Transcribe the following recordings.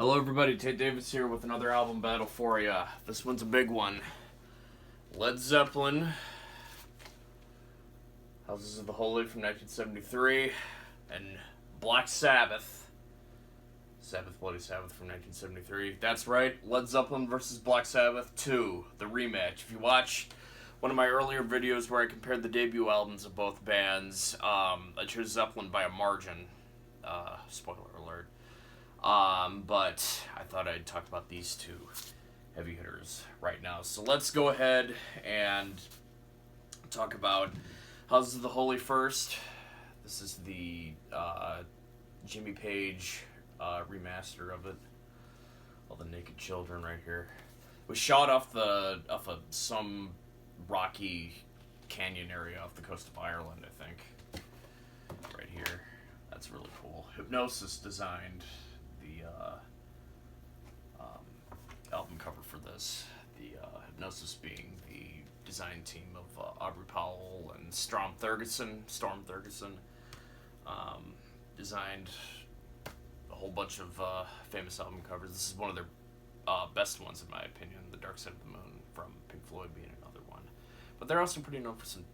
Hello everybody, Tate Davis here with another album battle for ya. This one's a big one. Led Zeppelin, Houses of the Holy from 1973, and Black Sabbath, Sabbath Bloody Sabbath from 1973. That's right, Led Zeppelin versus Black Sabbath 2, the rematch. If you watch one of my earlier videos where I compared the debut albums of both bands, I chose Zeppelin by a margin. Spoiler alert. But I thought I'd talk about these two heavy hitters right now. So let's go ahead and talk about Houses of the Holy first. This is the Jimmy Page remaster of it. All the naked children right here. It was shot off some rocky canyon area off the coast of Ireland, I think. Right here. That's really cool. Hypnosis designed the album cover for this. The Hypnosis being the design team of Aubrey Powell and Storm Thurgeson. Designed a whole bunch of famous album covers. This is one of their best ones, in my opinion. The Dark Side of the Moon from Pink Floyd being another one. But they're also pretty known for some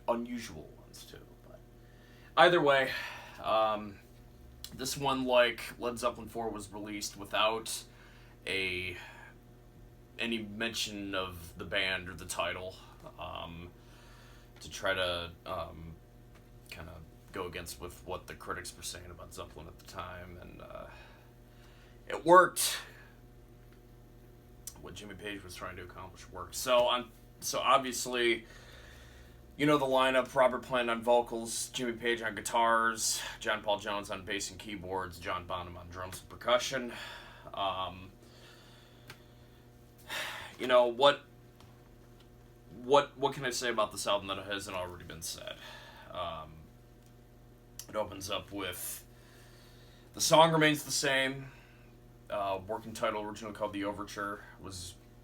unusual ones, too. But either way, this one, like Led Zeppelin 4, was released without any mention of the band or the title, to try to kind of go against with what the critics were saying about Zeppelin at the time, and it worked. What Jimmy Page was trying to accomplish worked. So obviously, you know the lineup: Robert Plant on vocals, Jimmy Page on guitars, John Paul Jones on bass and keyboards, John Bonham on drums and percussion. You know, what can I say about this album that hasn't already been said? It opens up with, the song remains the same. Working title, originally called The Overture,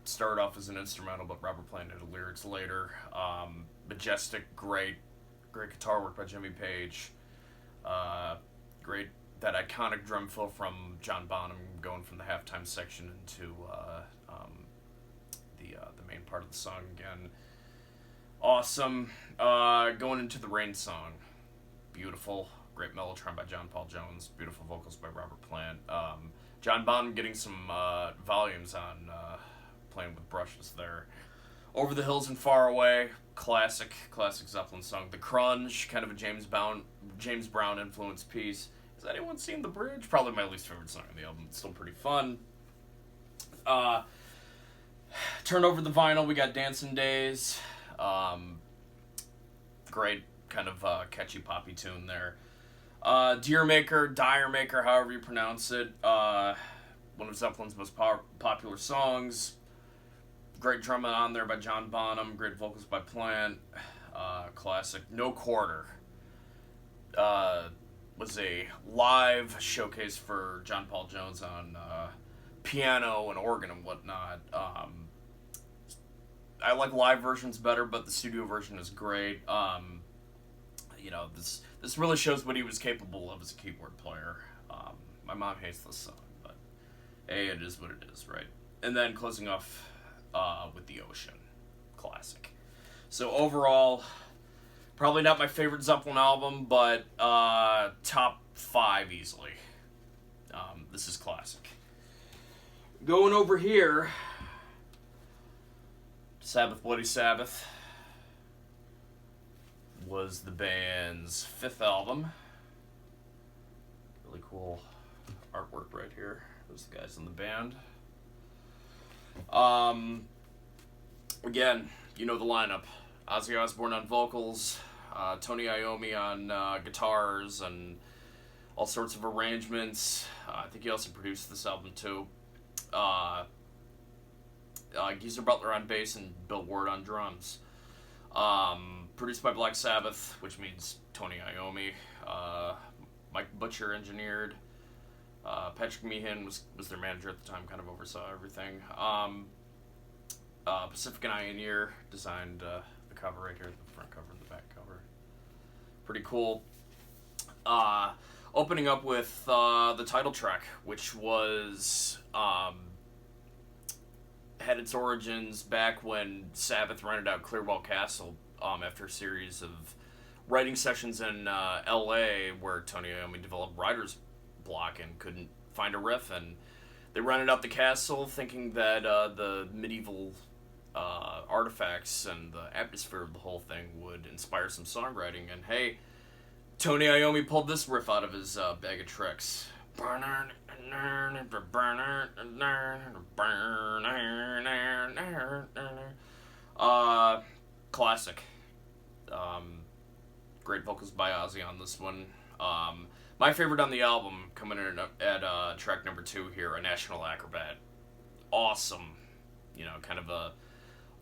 started off as an instrumental, but Robert Plant did the lyrics later. Majestic, great guitar work by Jimmy Page. Great, that iconic drum fill from John Bonham, going from the halftime section into the main part of the song again. Awesome. Going into the Rain song, beautiful, great mellotron by John Paul Jones, beautiful vocals by Robert Plant. John Bonham getting some volumes on playing with brushes there. Over the Hills and Far Away, classic Zeppelin song. The Crunge, kind of a James Brown influenced piece. Has anyone seen The Bridge? Probably my least favorite song on the album. It's still pretty fun. Turn over the vinyl, we got Dancing Days. Great kind of catchy poppy tune there. Dire Maker, however you pronounce it. One of Zeppelin's most popular songs. Great drumming on there by John Bonham. Great vocals by Plant. Classic. No Quarter was a live showcase for John Paul Jones on piano and organ and whatnot. I like live versions better, but the studio version is great. You know, this really shows what he was capable of as a keyboard player. My mom hates this song, but hey, it is what it is, right? And then closing off with The Ocean, classic. So overall, probably not my favorite Zeppelin album, but top 5 easily. This is classic. Going over here, Sabbath Bloody Sabbath was the band's 5th album. Really cool artwork right here. Those are the guys in the band. Again, you know the lineup. Ozzy Osbourne on vocals, Tony Iommi on guitars and all sorts of arrangements. I think he also produced this album too. Geezer Butler on bass and Bill Ward on drums. Produced by Black Sabbath, which means Tony Iommi. Mike Butcher engineered. Patrick Meehan was their manager at the time, kind of oversaw everything. Pacific and Ioneer designed the cover right here, the front cover and the back cover. Pretty cool. Opening up with the title track, which was had its origins back when Sabbath rented out Clearwell Castle after a series of writing sessions in L.A. where Tony Iommi developed writer's block and couldn't find a riff, and they rented out the castle thinking that the medieval artifacts and the atmosphere of the whole thing would inspire some songwriting, and hey, Tony Iommi pulled this riff out of his bag of tricks. Classic. Great vocals by Ozzy on this one. My favorite on the album, coming in at track number 2 here, A National Acrobat. Awesome. You know, kind of a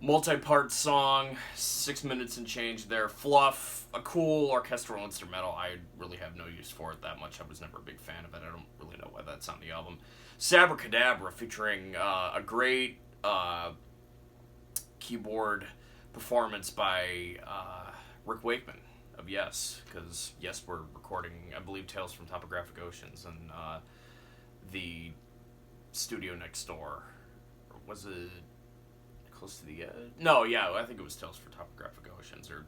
multi-part song, 6 minutes and change there. Fluff, a cool orchestral instrumental. I really have no use for it that much. I was never a big fan of it. I don't really know why that's on the album. Sabracadabra, featuring a great keyboard performance by Rick Wakeman of Yes, because Yes were recording, I believe, Tales from Topographic Oceans, and the studio next door. Was it close to the edge? No, yeah, I think it was Tales for Topographic Oceans, or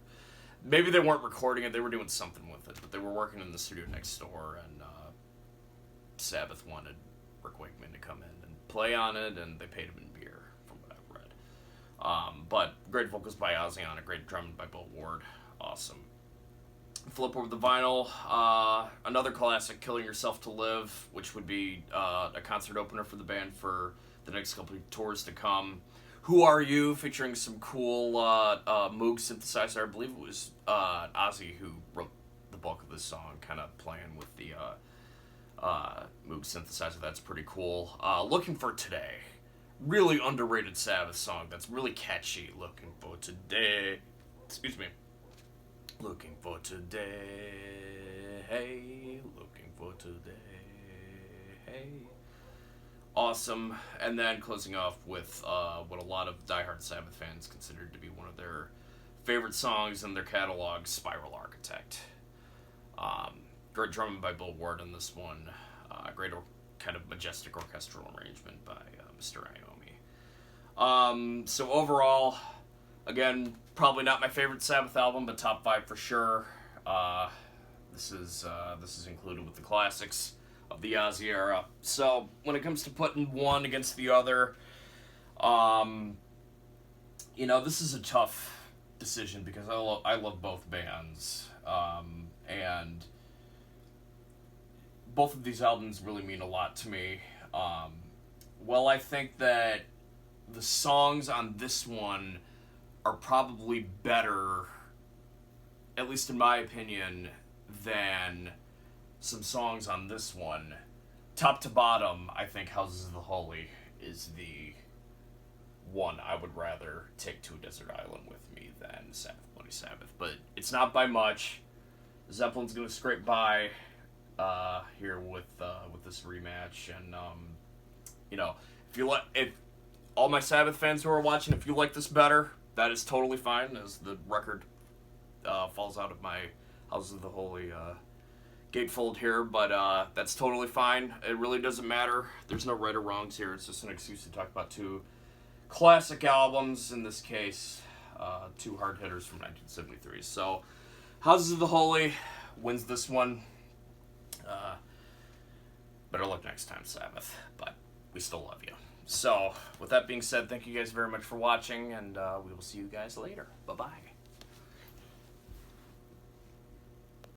maybe they weren't recording it, they were doing something with it, but they were working in the studio next door, and Sabbath wanted Rick Wakeman to come in and play on it, and they paid him in beer, from what I've read. But great vocals by Ozzy on it, great drumming by Bill Ward, awesome. Flip over the vinyl, another classic, Killing Yourself to Live, which would be a concert opener for the band for the next couple of tours to come. Who Are You, featuring some cool Moog synthesizer. I believe it was Ozzy who wrote the bulk of this song, kind of playing with the Moog synthesizer. That's pretty cool. Looking for Today. Really underrated Sabbath song that's really catchy. Looking for today. Excuse me. Looking for today. Hey. Looking for today. Hey. Awesome. And then closing off with what a lot of diehard Sabbath fans considered to be one of their favorite songs in their catalog, Spiral Architect. Great drumming by Bill Ward in this one. Great kind of majestic orchestral arrangement by Mr. Iommi. So overall, again, probably not my favorite Sabbath album, but top 5 for sure. This is included with the classics of the Ozzy era. So when it comes to putting one against the other, this is a tough decision because I love both bands, and both of these albums really mean a lot to me. Well, I think that the songs on this one are probably better, at least in my opinion, than some songs on this one. Top to bottom, I think Houses of the Holy is the one I would rather take to a desert island with me than Sabbath Bloody Sabbath. But it's not by much. Zeppelin's going to scrape by here with this rematch. And, if all my Sabbath fans who are watching, if you like this better, that is totally fine, as the record falls out of my Houses of the Holy gatefold here, but that's totally fine. It really doesn't matter. There's no right or wrongs here. It's just an excuse to talk about two classic albums, in this case, two hard hitters from 1973. So, Houses of the Holy wins this one. Better luck next time, Sabbath, but we still love you. So, with that being said, thank you guys very much for watching, and we will see you guys later. Bye-bye.